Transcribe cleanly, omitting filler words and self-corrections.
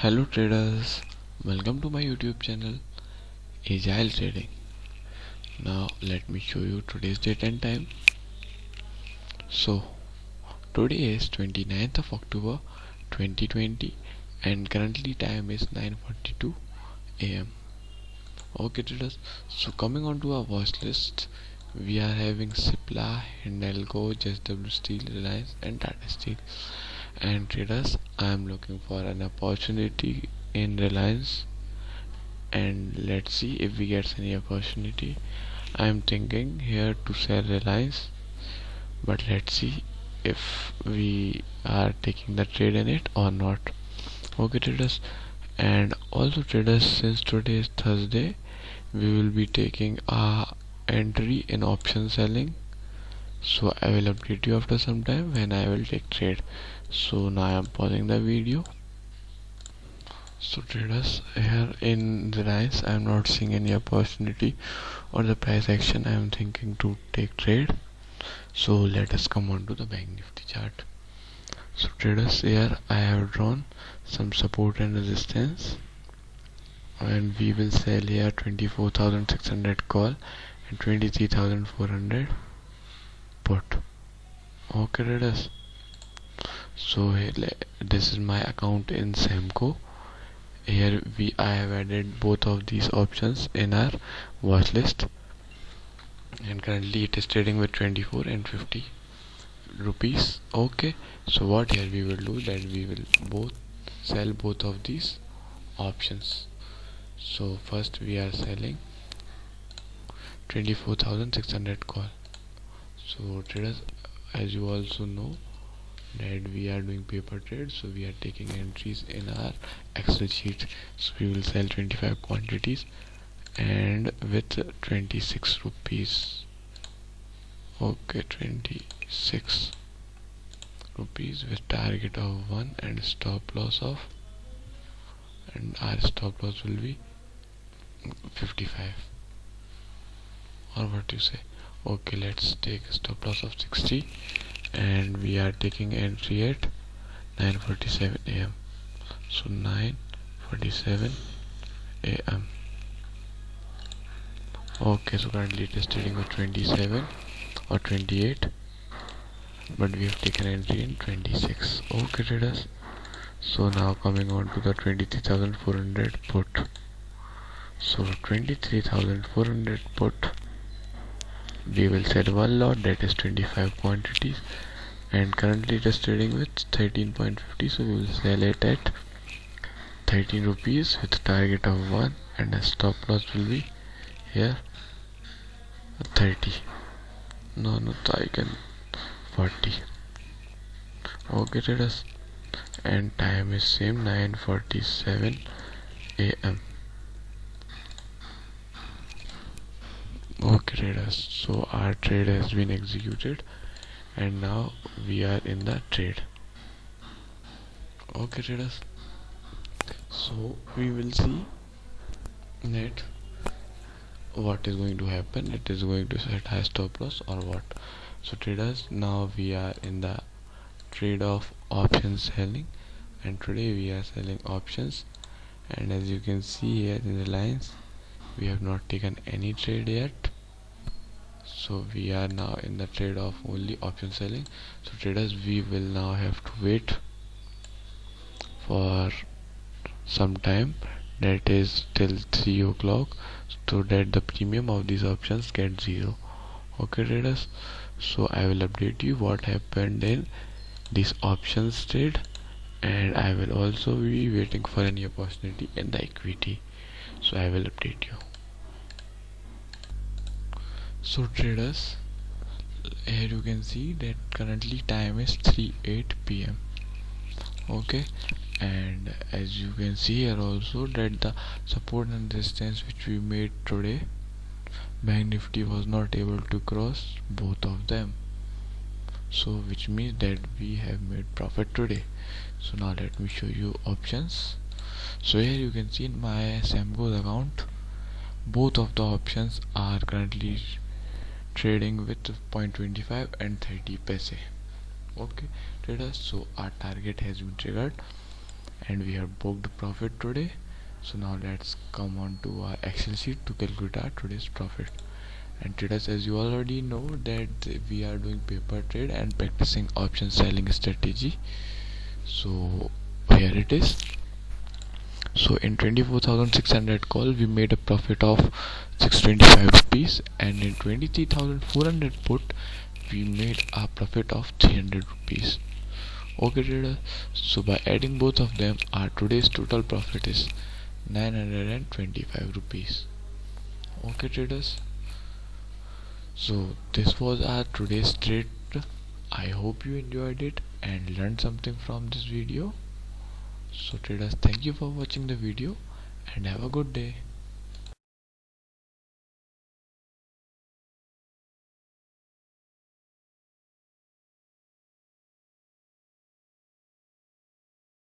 Hello traders, welcome to my YouTube channel Agile Trading. Now let me show you today's date and time. So today is 29th of October 2020 and currently time is 9:42 am. Okay traders, so coming on to our watch list, we are having Cipla, Hindelco, JSW Steel, Reliance and Tata Steel. And traders, I am looking for an opportunity in Reliance, and let's see if we get any opportunity. I am thinking here to sell Reliance, but let's see if we are taking the trade in it or not. Okay traders, and also traders, since today is Thursday, we will be taking a entry in option selling, so I will update you after some time when I will take trade. So now I am pausing the video. So traders, here in Reliance I am not seeing any opportunity or the price action I am thinking to take trade. So let us come on to the bank nifty chart. So traders, here I have drawn some support and resistance, and we will sell here 24,600 call and 23,400 put. Okay traders, so here, this is my account in Semco. Here I have added both of these options in our watch list, and currently it is trading with 24 and 50 rupees. Okay, so what here we will do, that we will sell both of these options. So first we are selling 24,600 call. So traders, as you also know that we are doing paper trade, so we are taking entries in our Excel sheet. So we will sell 25 quantities and with 26 rupees. Okay, 26 rupees with target of 1 and stop loss of, and our stop loss will be 55, or what you say. Okay, let's take a stop loss of 60, and we are taking entry at 9:47 am. So 9:47 am. Okay, so currently it is trading with 27 or 28, but we have taken entry in 26. Okay traders, so now coming on to the 23,400 put. So 23,400 put, we will set one lot, that is 25 quantities, and currently it is trading with 13.50, so we will sell it at 13 rupees with a target of 1, and a stop loss will be here 30. No, I can 40. Okay traders, and time is same, 9:47 am. Okay traders, so our trade has been executed and now we are in the trade. Okay traders, so we will see that what is going to happen. It is going to set high stop loss or what. So traders, now we are in the trade of option selling, and today we are selling options, and as you can see here in the lines, we have not taken any trade yet. So we are now in the trade of only option selling. So traders, we will now have to wait for some time, that is till 3 o'clock, so that the premium of these options get 0. Okay traders, so I will update you what happened in this options trade, and I will also be waiting for any opportunity in the equity, so I will update you. So traders, here you can see that currently time is 3:08 pm. Okay, and as you can see here also that the support and resistance which we made today, bank nifty was not able to cross both of them, so which means that we have made profit today. So now let me show you options. So here you can see in my Semco's account, both of the options are currently trading with 0.25 and 30 paise. Okay traders, so our target has been triggered, and we have booked profit today. So now let's come on to our Excel sheet to calculate our today's profit. And traders, as you already know that we are doing paper trade and practicing option selling strategy. So here it is. So in 24,600 call we made a profit of 625 rupees, and in 23,400 put we made a profit of 300 rupees. Okay traders, so by adding both of them our today's total profit is 925 rupees. Okay traders, so this was our today's trade. I hope you enjoyed it and learned something from this video. So traders, thank you for watching the video and have a good day.